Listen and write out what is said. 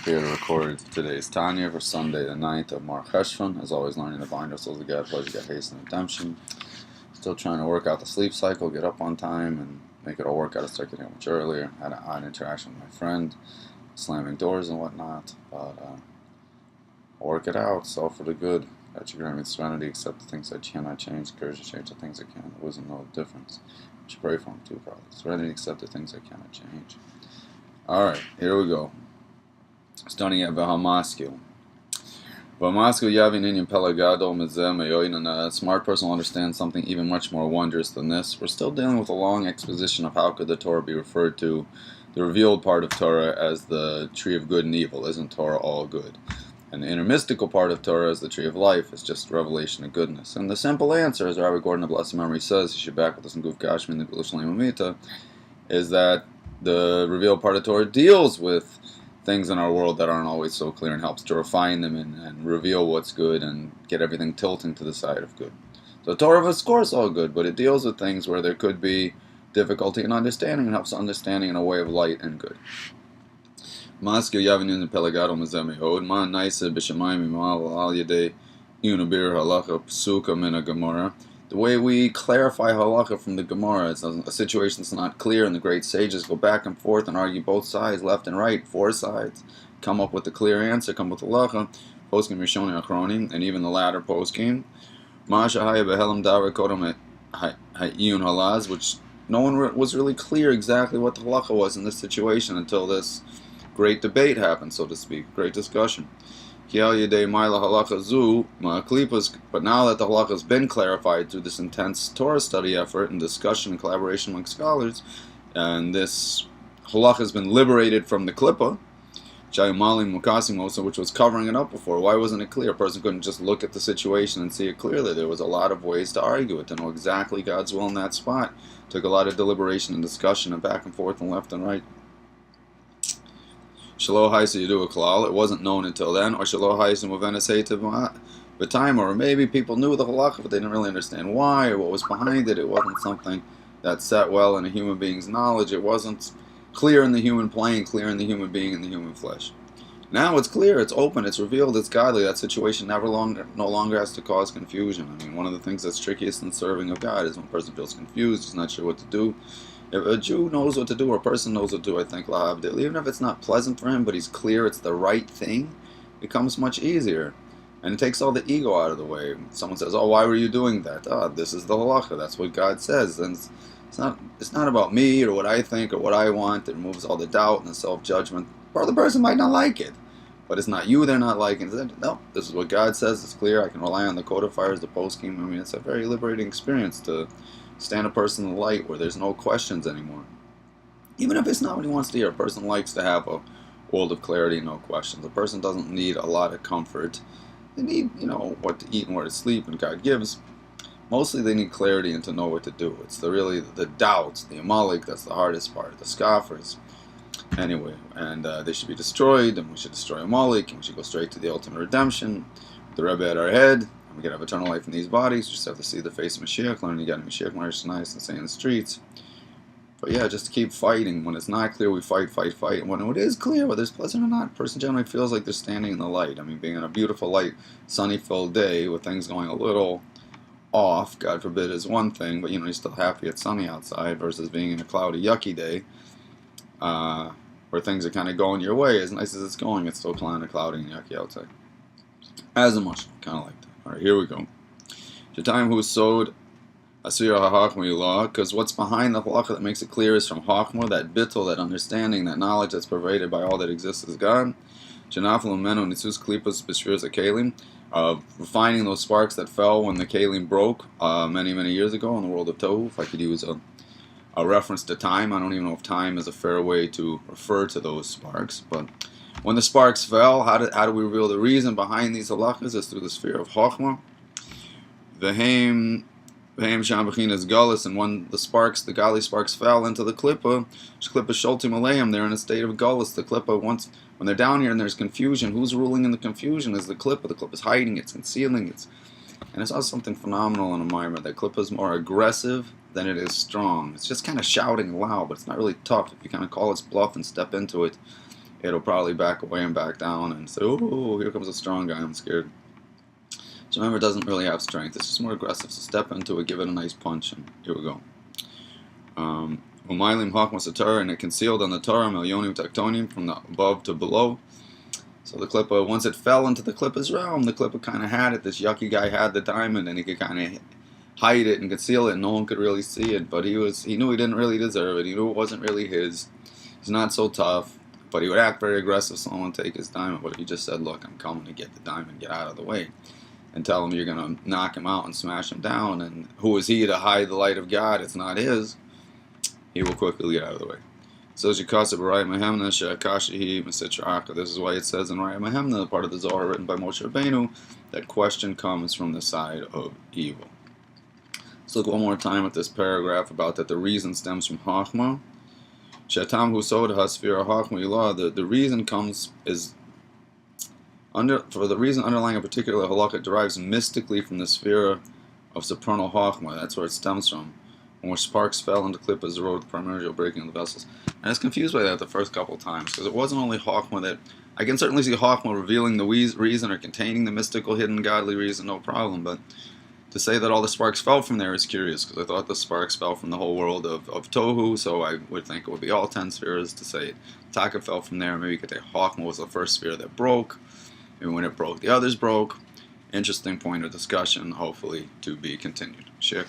Here to record today's Tanya for Sunday the 9th of Marchesvan. As always, learning to bind ourselves to God, pleasure, get haste, and redemption. Still trying to work out the sleep cycle, get up on time, and make it all work out to start getting up much earlier. Had an odd interaction with my friend, slamming doors and whatnot, but I'll work it out. It's all for the good. That you grant me serenity, accept the things I cannot change, courage to change the things I can, wisdom know the difference. I should pray for him too, probably. Serenity, accept the things I cannot change. Alright, here we go. Starting at V'hamaskil. V'hamaskil yavin inyan pelagado mizeh meyoyin, and a smart person will understand something even much more wondrous than this. We're still dealing with a long exposition of how could the Torah be referred to, the revealed part of Torah, as the tree of good and evil. Isn't Torah all good? And the intermystical part of Torah as the tree of life is just revelation of goodness. And the simple answer, as Rabbi Gordon of blessed memory says, he should back with us in Guf Gashmi in the Gula Shalem Amita, is that the revealed part of Torah deals with things in our world that aren't always so clear and helps to refine them and reveal what's good and get everything tilting to the side of good. So Torah is of course all good, but it deals with things where there could be difficulty in understanding and helps understanding in a way of light and good. Maskil Yavinin Pelagado Mazemehod, Ma Naisa Bishamayim Al Yade Unabir Halacha Psuka Mina Gemara. The way we clarify halacha from the Gemara is a situation that's not clear, and the great sages go back and forth and argue both sides, left and right, four sides, come up with a clear answer, come with halacha, poskim Rishoni Achronim, and even the latter poskim. Masha Haya Behelam Dara Kodam Hayun Halaz, which no one was really clear exactly what the halacha was in this situation until this great debate happened, so to speak, great discussion. But now that the halacha has been clarified through this intense Torah study effort and discussion and collaboration among scholars, and this halacha has been liberated from the klippa, which was covering it up before. Why wasn't it clear? A person couldn't just look at the situation and see it clearly. There was a lot of ways to argue it, to know exactly God's will in that spot. It took a lot of deliberation and discussion and back and forth and left and right. Shalo Haisa Yadu Klal, it wasn't known until then, or Shalo Haisa Muvenes the time, or maybe people knew the halacha, but they didn't really understand why or what was behind it. It wasn't something that sat well in a human being's knowledge. It wasn't clear in the human plane, clear in the human being, in the human flesh. Now it's clear, it's open, it's revealed, it's godly. That situation no longer has to cause confusion. I mean, one of the things that's trickiest in serving of God is when a person feels confused, he's not sure what to do. If a Jew knows what to do, or a person knows what to do, I think, even if it's not pleasant for him, but he's clear it's the right thing, it becomes much easier. And it takes all the ego out of the way. Someone says, oh, why were you doing that? Oh, this is the halacha, that's what God says. And it's not about me, or what I think, or what I want. It removes all the doubt and the self-judgment. Or the person might not like it, but it's not you they're not liking. No, this is what God says, it's clear, I can rely on the codifiers, the poskim. I mean, it's a very liberating experience to stand a person in the light where there's no questions anymore. Even if it's not what he wants to hear, a person likes to have a world of clarity and no questions. A person doesn't need a lot of comfort. They need, what to eat and where to sleep, and God gives. Mostly they need clarity and to know what to do. It's really the doubts, the Amalek, that's the hardest part, the scoffers. Anyway, and they should be destroyed, and we should destroy Amalek, and we should go straight to the ultimate redemption. With the Rebbe at our head, we can have eternal life in these bodies. We just have to see the face of Mashiach, learn to get Mashiach, March nice and say in the streets. But yeah, just to keep fighting. When it's not clear, we fight. And when it is clear, whether it's pleasant or not, a person generally feels like they're standing in the light. I mean, being on a beautiful, light, sunny-filled day with things going a little off, God forbid, is one thing, but you're still happy it's sunny outside versus being in a cloudy, yucky day where things are kind of going your way. As nice as it's going, it's still kind of cloudy and yucky outside. As a much, kind of like that. Alright, here we go. Shetayim who sowed Asir HaHachma, because what's behind the halacha that makes it clear is from Hachma, that bittul, that understanding, that knowledge that's pervaded by all that exists as God. Shenaflu Menu Nitzus Klipos B'Shviras HaKelim, refining those sparks that fell when the Kelim broke many, many years ago in the world of Tohu. If I could use a reference to time, I don't even know if time is a fair way to refer to those sparks, but when the sparks fell, how do we reveal the reason behind these halachas? Is through the sphere of Chochmah. V'heim sham b'chinas galus, and when the godly sparks fell into the klippa sholtim aleim, they're in a state of galus. The klippa, when they're down here and there's confusion, who's ruling in the confusion? Is the klippa. The klippa is hiding, it's concealing, and it's also something phenomenal in a mimer. That klippa is more aggressive than it is strong. It's just kind of shouting loud, but it's not really tough. If you kind of call its bluff and step into it, it'll probably back away and back down and say, oh, here comes a strong guy, I'm scared. So remember, it doesn't really have strength. It's just more aggressive. So step into it, give it a nice punch, and here we go. Umaylim Hakmas Torah, and it concealed on the Torah, Milyonim Tectonim, from the above to below. So the Klippa, once it fell into the Klippa's realm, the Klippa kind of had it. This yucky guy had the diamond, and he could kind of hide it and conceal it, and no one could really see it. But he knew he didn't really deserve it. He knew it wasn't really his. He's not so tough, but he would act very aggressive. Someone would take his diamond. But if he just said, "Look, I'm coming to get the diamond. Get out of the way," and tell him you're gonna knock him out and smash him down, and who is he to hide the light of God? It's not his. He will quickly get out of the way. So this is why it says in Raya Mahemna, the part of the Zohar written by Moshe Rabbeinu, that question comes from the side of evil. Let's look one more time at this paragraph about that the reason stems from Chachma. Shetam Husod Hasfira Chachma Ilah. The reason comes for the reason underlying a particular halakha, it derives mystically from the sphere of supernal Chachma. That's where it stems from. When sparks fell into Klippa's road, the primordial breaking of the vessels. And I was confused by that the first couple of times, because it wasn't only Chachma that... I can certainly see Chachma revealing the reason or containing the mystical, hidden, godly reason, no problem, but to say that all the sparks fell from there is curious, because I thought the sparks fell from the whole world of Tohu, so I would think it would be all 10 spheres. To say Taka fell from there, maybe you could say Chachma was the first sphere that broke, and when it broke, the others broke. Interesting point of discussion, hopefully to be continued. Share.